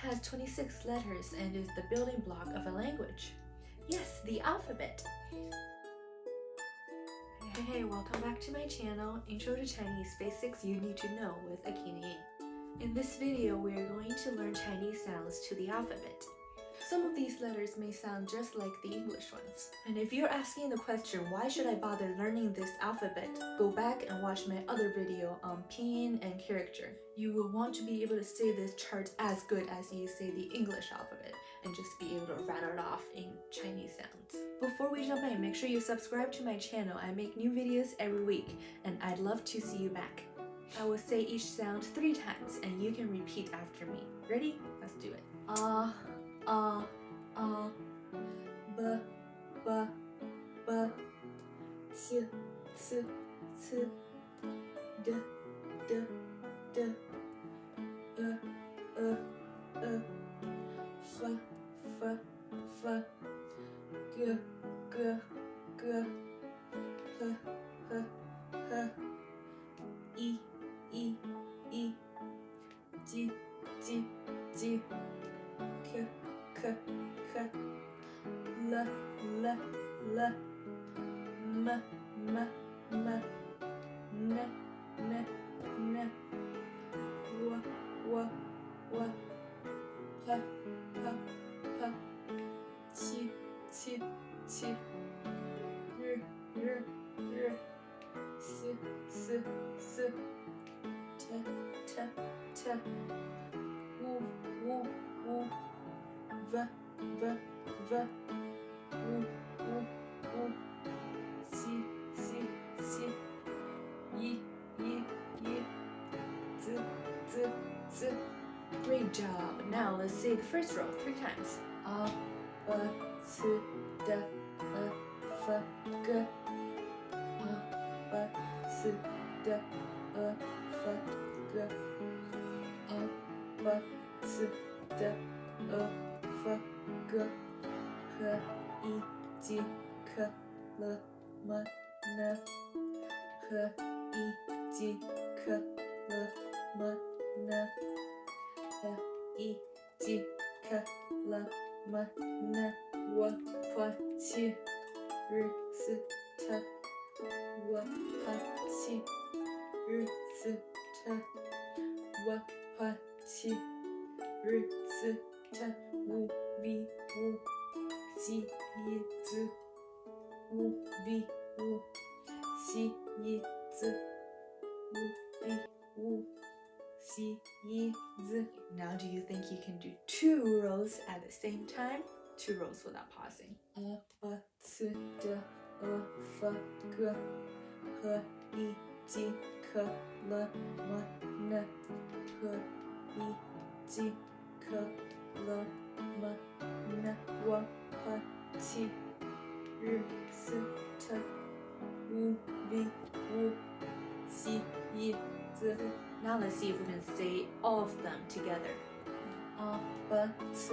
has 26 letters and is the building block of a language? Yes, the alphabet. Hey, welcome back to my channel, Intro to Chinese Basics You Need to Know with Akina Ying. In this video, we are going to learn Chinese sounds to the alphabet. Some of these letters may sound just like the English ones. And if you're asking the question, why should I bother learning this alphabet? Go back and watch my other video on pinyin and character. You will want to be able to say this chart as good as you say the English alphabet and just be able to rattle it off in Chinese sounds. Before we jump in, make sure you subscribe to my channel. I make new videos every week and I'd love to see you back. I will say each sound 3 times and you can repeat after me. Ready? Let's do it. B, b, b, c, c, c, d, d, d, f, f, f, g, g, g, h, h, h, I, J, J, J, K, K, K, L, L, L, M, M, M, N, N, N, W, W, W, P, P, P, Q, Q, Q, R, R, R, S, S, S, T, T, T, U, U, U, V, V, V, U, U, U, C, C, C, Y, Y, Y, Z, Z, Z. Great job! Now let's say the first row 3 times. A, B, C, D, E, F, G. A, B, C, D, E, F, G. A, B, C, D, E, F, G, H, I, J, K, L, M, N, H, I, J, K, L, M, N, H, I, J, K, L, M, N, W, P, Q, R, S, T, W, P, Q, R, S, T, W, P, Q, R, S, T, U, V, U, C, Y, Z, U, V, U, C, Y, Z, U, V, U, C, Y, Z. Now do you think you can do 2 rows at the same time? 2 rows without pausing. A, B, C, D, E, F, G, H, I, J, K, L, M, N, H, I, J, K, L, M, N, W, P, Q, R, S, T, U, V, U, C, Y, Z. Now let's see if we can say all of them together. A, B, C,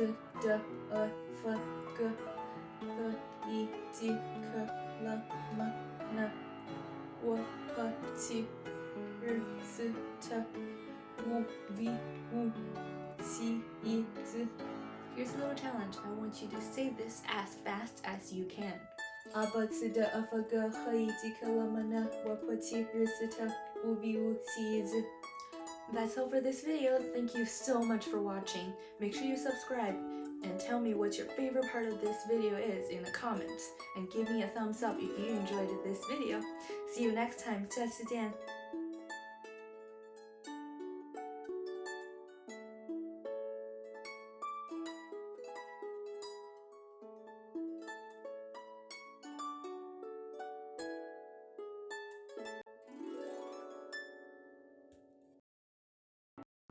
D, E, F, G, H, I, J, K, L, M, N, W, P, Q, R, S, T, U, V, U, C, Y, Z. Here's a little challenge. I want you to say this as fast as you can. A, B, C, D, E, F, G, H, I, J, K, L, M, N, W, P, Q, R, S, T, U, V, U, C, Y, Z. That's all for this video. Thank you so much for watching. Make sure you subscribe and tell me what your favorite part of this video is in the comments. And give me a thumbs up if you enjoyed this video. See you next time. 下次见.